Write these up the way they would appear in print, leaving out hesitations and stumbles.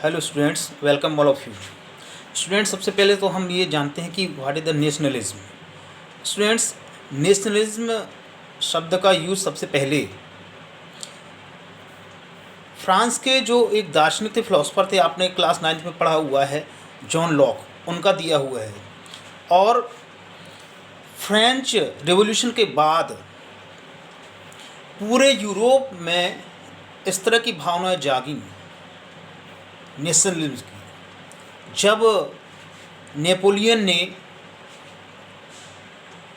Hello students, welcome all of you. Students, सबसे पहले तो हम ये जानते हैं कि what is the nationalism. Students, nationalism शब्द का यूज़ सबसे पहले फ्रांस के जो एक दार्शनिक थे, फिलोसोफर थे, आपने क्लास 9th में पढ़ा हुआ है, जॉन लॉक, उनका दिया हुआ है। और फ्रेंच रिवॉल्यूशन के बाद पूरे यूरोप में इस तरह की भावनाएं जागी नेशनलिज्म की, जब नेपोलियन ने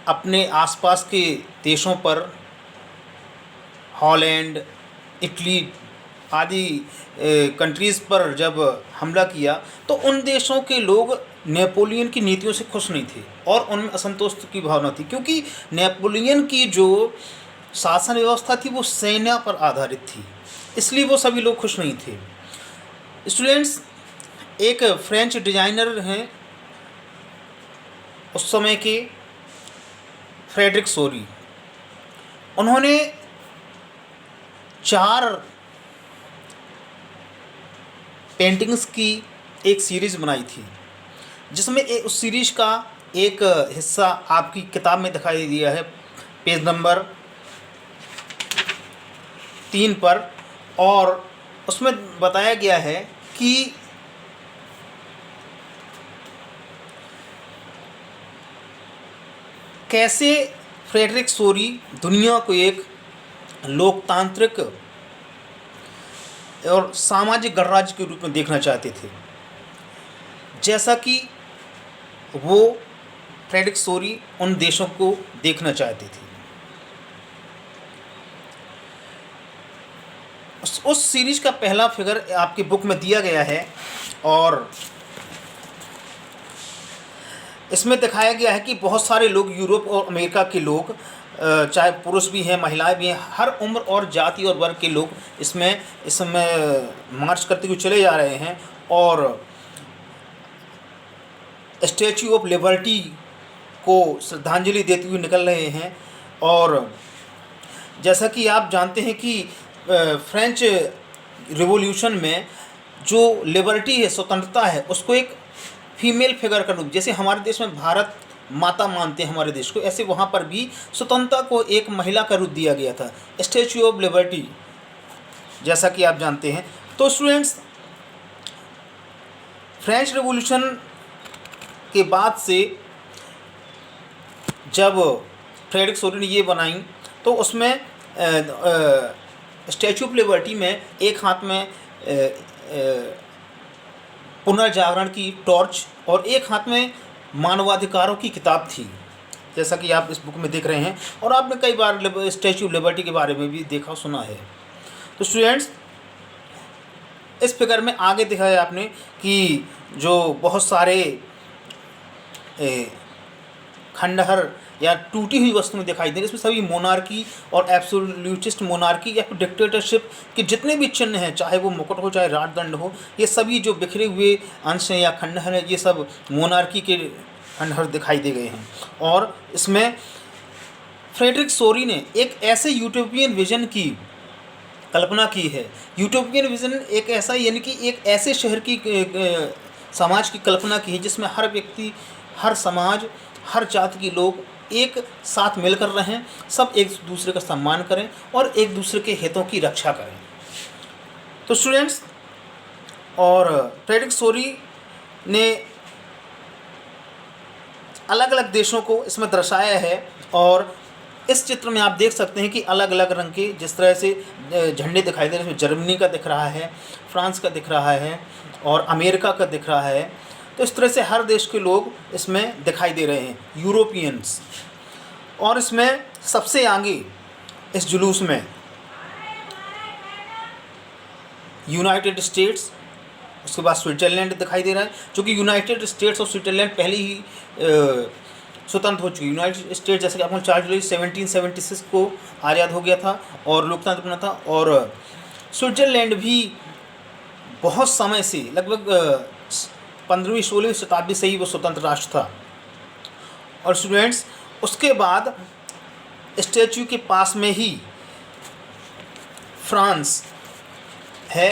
अपने आसपास के देशों पर, हॉलैंड, इटली आदि कंट्रीज़ पर जब हमला किया, तो उन देशों के लोग नेपोलियन की नीतियों से खुश नहीं थे और उनमें असंतोष की भावना थी, क्योंकि नेपोलियन की जो शासन व्यवस्था थी वो सेना पर आधारित थी, इसलिए वो सभी लोग खुश नहीं थे। स्टूडेंट्स, एक फ्रेंच डिज़ाइनर हैं उस समय के, फ्रेडरिक सोरी। उन्होंने 4 पेंटिंग्स की एक सीरीज़ बनाई थी, जिसमें उस सीरीज़ का एक हिस्सा आपकी किताब में दिखाई दिया है, पेज नंबर 3 पर। और उसमें बताया गया है कि कैसे फ्रेडरिक सोरी दुनिया को एक लोकतांत्रिक और सामाजिक गणराज्य के रूप में देखना चाहते थे, जैसा कि वो फ्रेडरिक सोरी उन देशों को देखना चाहते थे। उस सीरीज का पहला फिगर आपकी बुक में दिया गया है और इसमें दिखाया गया है कि बहुत सारे लोग, यूरोप और अमेरिका के लोग, चाहे पुरुष भी हैं, महिलाएं भी हैं, हर उम्र और जाति और वर्ग के लोग इसमें मार्च करते हुए चले जा रहे हैं और स्टैच्यू ऑफ लिबर्टी को श्रद्धांजलि देते हुए निकल रहे हैं। और जैसा कि आप जानते हैं कि फ्रेंच रिवॉल्यूशन में जो लिबर्टी है, स्वतंत्रता है, उसको एक फीमेल फिगर का रूप, जैसे हमारे देश में भारत माता मानते हैं हमारे देश को, ऐसे वहाँ पर भी स्वतंत्रता को एक महिला का रूप दिया गया था, स्टैच्यू ऑफ लिबर्टी, जैसा कि आप जानते हैं। तो स्टूडेंट्स, फ्रेंच रिवॉल्यूशन के बाद से जब फ्रेडरिक सोरी ने ये बनाई, तो उसमें स्टैच्यू ऑफ लिबर्टी में एक हाथ में पुनर्जागरण की टॉर्च और एक हाथ में मानवाधिकारों की किताब थी, जैसा कि आप इस बुक में देख रहे हैं, और आपने कई बार स्टैच्यू ऑफ लिबर्टी के बारे में भी देखा सुना है। तो स्टूडेंट्स, इस फिगर में आगे दिखाया आपने कि जो बहुत सारे खंडहर या टूटी हुई वस्तुएं दिखाई दे रही, इसमें सभी मोनार्की और एब्सोल्यूटिस्ट मोनार्की या फिर डिक्टेटरशिप के जितने भी चिन्ह हैं, चाहे वो मुकुट हो चाहे राजदंड हो, ये सभी जो बिखरे हुए अंश हैं या खंडहर हैं, ये सब मोनार्की के खंडहर दिखाई दे गए हैं। और इसमें फ्रेडरिक सोरी ने एक ऐसे यूटोपियन विजन की कल्पना की है। यूटोपियन विजन एक ऐसा, यानी कि एक ऐसे शहर की, समाज की कल्पना की है जिसमें हर व्यक्ति, हर समाज, हर जाति के लोग एक साथ मिलकर रहें, सब एक दूसरे का सम्मान करें और एक दूसरे के हितों की रक्षा करें। तो स्टूडेंट्स, और फ्रेडरिक सोरी ने अलग अलग देशों को इसमें दर्शाया है और इस चित्र में आप देख सकते हैं कि अलग अलग रंग के जिस तरह से झंडे दिखाई दे रहे हैं, इसमें जर्मनी का दिख रहा है, फ्रांस का दिख रहा है और अमेरिका का दिख रहा है। तो इस तरह से हर देश के लोग इसमें दिखाई दे रहे हैं, यूरोपियंस। और इसमें सबसे आगे इस जुलूस में यूनाइटेड स्टेट्स, उसके बाद स्विट्ज़रलैंड दिखाई दे रहा है, क्योंकि यूनाइटेड स्टेट्स और स्विट्ज़रलैंड पहले ही स्वतंत्र हो चुकी। यूनाइटेड स्टेट्स, जैसे कि आपको 4 जुलाई 1776 को आज़ाद हो गया था और लोकतंत्र बना था, और स्विट्ज़रलैंड भी बहुत समय से, लगभग 15वीं 16वीं शताब्दी से ही वो स्वतंत्र राष्ट्र था। और स्टूडेंट्स, उसके बाद स्टैच्यू के पास में ही फ्रांस है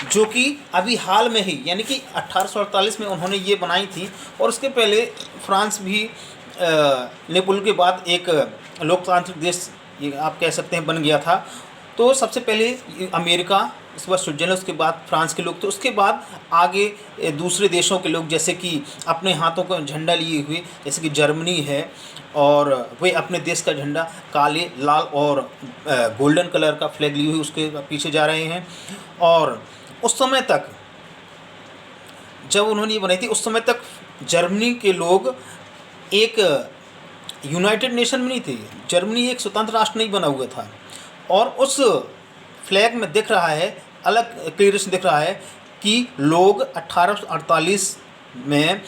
जो कि अभी हाल में ही यानी कि 1848 में उन्होंने ये बनाई थी। और उसके पहले फ्रांस भी नेपोलियन के बाद एक लोकतांत्रिक देश ये आप कह सकते हैं बन गया था। तो सबसे पहले अमेरिका, उसके बाद स्विट्ज़रलैंड, उसके बाद फ्रांस के लोग, तो उसके बाद आगे दूसरे देशों के लोग जैसे कि अपने हाथों का झंडा लिए हुए जैसे कि जर्मनी है, और वे अपने देश का झंडा काले, लाल और गोल्डन कलर का फ्लैग लिए हुए उसके पीछे जा रहे हैं। और उस समय तक जब उन्होंने ये बनाई थी उस समय तक जर्मनी के लोग एक यूनाइटेड नेशन में नहीं थे। जर्मनी एक स्वतंत्र राष्ट्र नहीं बना हुआ था। और उस फ्लैग में दिख रहा है, अलग क्लियर से दिख रहा है कि लोग 1848 में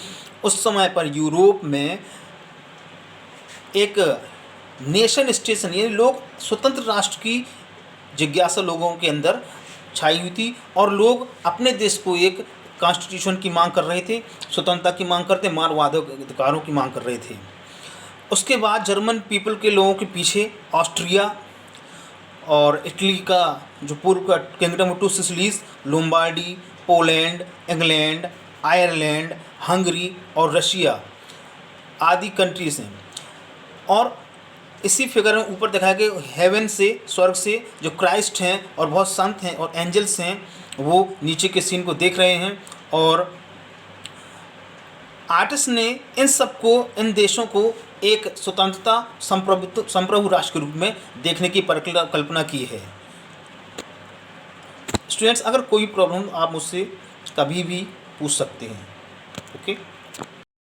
उस समय पर यूरोप में एक नेशन स्टेशन यानी लोग स्वतंत्र राष्ट्र की जिज्ञासा लोगों के अंदर छाई हुई थी। और लोग अपने देश को एक कॉन्स्टिट्यूशन की मांग कर रहे थे, स्वतंत्रता की मांग करते, मानवाधिकारों अधिकारों की मांग कर रहे थे। उसके बाद जर्मन पीपल के लोगों के पीछे ऑस्ट्रिया और इटली का जो पूर्व का Kingdom of Two Sicilies, Lombardy, Poland, England, Ireland, Hungary और रशिया आदि कंट्रीज हैं। और इसी फिगर में ऊपर दिखाया गया हेवन से, स्वर्ग से जो क्राइस्ट हैं और बहुत संत हैं और एंजल्स हैं, वो नीचे के सीन को देख रहे हैं। और आर्टिस्ट ने इन सबको, इन देशों को एक स्वतंत्रता संप्रभु राष्ट्र के रूप में देखने की कल्पना की है। स्टूडेंट्स, अगर कोई प्रॉब्लम आप मुझसे कभी भी पूछ सकते हैं। ओके।